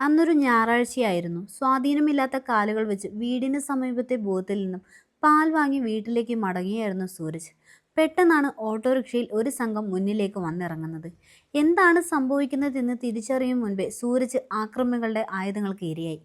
അന്നൊരു ഞായറാഴ്ചയായിരുന്നു. സ്വാധീനമില്ലാത്ത കാലുകൾ വെച്ച് വീടിന് സമീപത്തെ ബൂത്തിൽ നിന്നും പാൽ വാങ്ങി വീട്ടിലേക്ക് മടങ്ങുകയായിരുന്നു സൂരജ്. പെട്ടെന്നാണ് ഓട്ടോറിക്ഷയിൽ ഒരു സംഘം മുന്നിലേക്ക് വന്നിറങ്ങുന്നത്. എന്താണ് സംഭവിക്കുന്നതെന്ന് തിരിച്ചറിയും മുൻപേ സൂരജ് ആക്രമികളുടെ ആയുധങ്ങൾക്ക് ഇരയായി.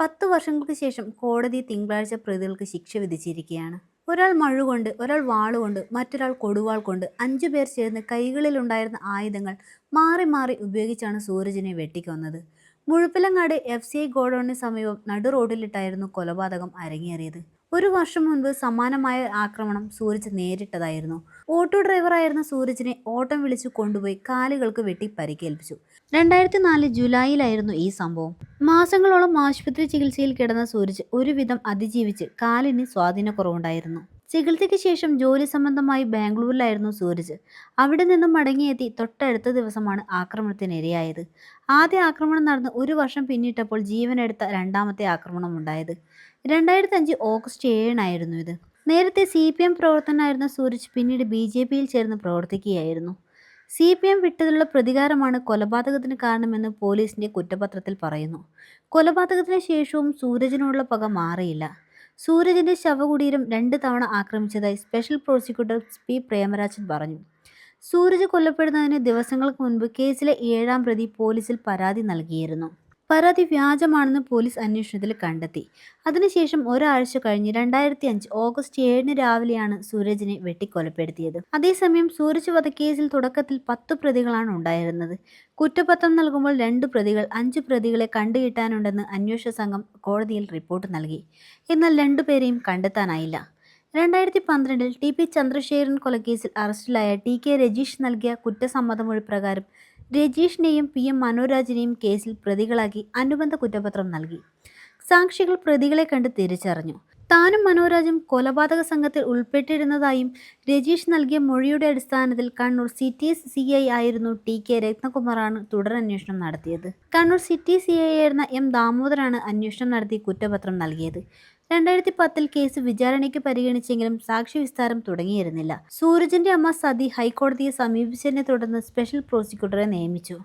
10 വർഷങ്ങൾക്ക് ശേഷം കോടതി തിങ്കളാഴ്ച പ്രതികൾക്ക് ശിക്ഷ വിധിച്ചിരിക്കുകയാണ്. ഒരാൾ മഴുകൊണ്ട്, ഒരാൾ വാളുകൊണ്ട്, മറ്റൊരാൾ കൊടുവാൾ കൊണ്ട് 5 പേർ ചേർന്ന് കൈകളിലുണ്ടായിരുന്ന ആയുധങ്ങൾ മാറി മാറി ഉപയോഗിച്ചാണ് സൂരജിനെ വെട്ടിക്കൊന്നത്. മുഴുപ്പിലങ്ങാട് FCI ഗോഡൌണിന് സമീപം നടു റോഡിലിട്ടായിരുന്നു കൊലപാതകം അരങ്ങേറിയത്. 1 വർഷം മുൻപ് സമാനമായ ആക്രമണം സൂരജ് നേരിട്ടതായിരുന്നു. ഓട്ടോ ഡ്രൈവറായിരുന്ന സൂരജിനെ ഓട്ടം വിളിച്ചു കൊണ്ടുപോയി കാലുകൾക്ക് വെട്ടി പരിക്കേൽപ്പിച്ചു. 2004 ജൂലൈയിലായിരുന്നു ഈ സംഭവം. മാസങ്ങളോളം ആശുപത്രി ചികിത്സയിൽ കിടന്ന സൂരജ് ഒരുവിധം അതിജീവിച്ച് കാലിന് സ്വാധീനക്കുറവുണ്ടായിരുന്നു. ചികിത്സയ്ക്ക് ശേഷം ജോലി സംബന്ധമായി ബാംഗ്ലൂരിലായിരുന്നു സൂരജ്. അവിടെ നിന്നും മടങ്ങിയെത്തി തൊട്ടടുത്ത ദിവസമാണ് ആക്രമണത്തിനിരയായത്. ആദ്യ ആക്രമണം നടന്ന് 1 വർഷം പിന്നിട്ടപ്പോൾ ജീവനെടുത്ത രണ്ടാമത്തെ ആക്രമണം ഉണ്ടായത് 2005 ഓഗസ്റ്റ് 7-നായിരുന്നു ഇത്. നേരത്തെ CPM പ്രവർത്തകനായിരുന്ന സൂരജ് പിന്നീട് BJPയിൽ ചേർന്ന് പ്രവർത്തിക്കുകയായിരുന്നു. CPM വിട്ടതിലുള്ള പ്രതികാരമാണ് കൊലപാതകത്തിന് കാരണമെന്ന് പോലീസിന്റെ കുറ്റപത്രത്തിൽ പറയുന്നു. കൊലപാതകത്തിന് ശേഷവും സൂരജിനോടുള്ള പക മാറിയില്ല. സൂരജിന്റെ ശവകുടീരം 2 തവണ ആക്രമിച്ചതായി സ്പെഷ്യൽ പ്രോസിക്യൂട്ടർ P. പ്രേമരാജൻ പറഞ്ഞു. സൂരജ് കൊല്ലപ്പെടുന്നതിന് ദിവസങ്ങൾക്ക് മുൻപ് കേസിലെ 7-ാം പ്രതി പോലീസിൽ പരാതി നൽകിയിരുന്നു. പരാതി വ്യാജമാണെന്ന് പോലീസ് അന്വേഷണത്തിൽ കണ്ടെത്തി. അതിനുശേഷം ഒരാഴ്ച കഴിഞ്ഞ് 2005 ഓഗസ്റ്റ് 7-ന് രാവിലെയാണ് സൂരജിനെ വെട്ടിക്കൊലപ്പെടുത്തിയത്. അതേസമയം സൂരജ് വധക്കേസിൽ തുടക്കത്തിൽ 10 പ്രതികളാണ് ഉണ്ടായിരുന്നത്. കുറ്റപത്രം നൽകുമ്പോൾ 2 പ്രതികൾ 5 പ്രതികളെ കണ്ടുകിട്ടാനുണ്ടെന്ന് അന്വേഷണ സംഘം കോടതിയിൽ റിപ്പോർട്ട് നൽകി. എന്നാൽ 2 പേരെയും കണ്ടെത്താനായില്ല. 2012-ൽ TP ചന്ദ്രശേഖരൻ കൊലക്കേസിൽ അറസ്റ്റിലായ TK രജീഷ് നൽകിയ കുറ്റസമ്മതമൊഴി പ്രകാരം രജീഷിനെയും PM മനോരാജിനെയും കേസിൽ പ്രതികളാക്കി അനുബന്ധ കുറ്റപത്രം നൽകി. സാക്ഷികൾ പ്രതികളെ കണ്ട് തിരിച്ചറിഞ്ഞു. താനും മനോരാജും കൊലപാതക സംഘത്തിൽ ഉൾപ്പെട്ടിരുന്നതായും രജീഷ് നൽകിയ മൊഴിയുടെ അടിസ്ഥാനത്തിൽ കണ്ണൂർ സിറ്റി CI ആയിരുന്നു TK രത്നകുമാറാണ് തുടരന്വേഷണം നടത്തിയത്. കണ്ണൂർ സിറ്റി CI ആയിരുന്ന M. ദാമോദരാണ് അന്വേഷണം നടത്തി കുറ്റപത്രം നൽകിയത്. 2010-ൽ കേസ് വിചാരണയ്ക്ക് പരിഗണിച്ചെങ്കിലും സാക്ഷി വിസ്താരം തുടങ്ങിയിരുന്നില്ല. സൂരജിന്റെ അമ്മ സതി ഹൈക്കോടതിയെ സമീപിച്ചതിനെ തുടർന്ന് സ്പെഷ്യൽ പ്രോസിക്യൂട്ടറെ നിയമിച്ചു.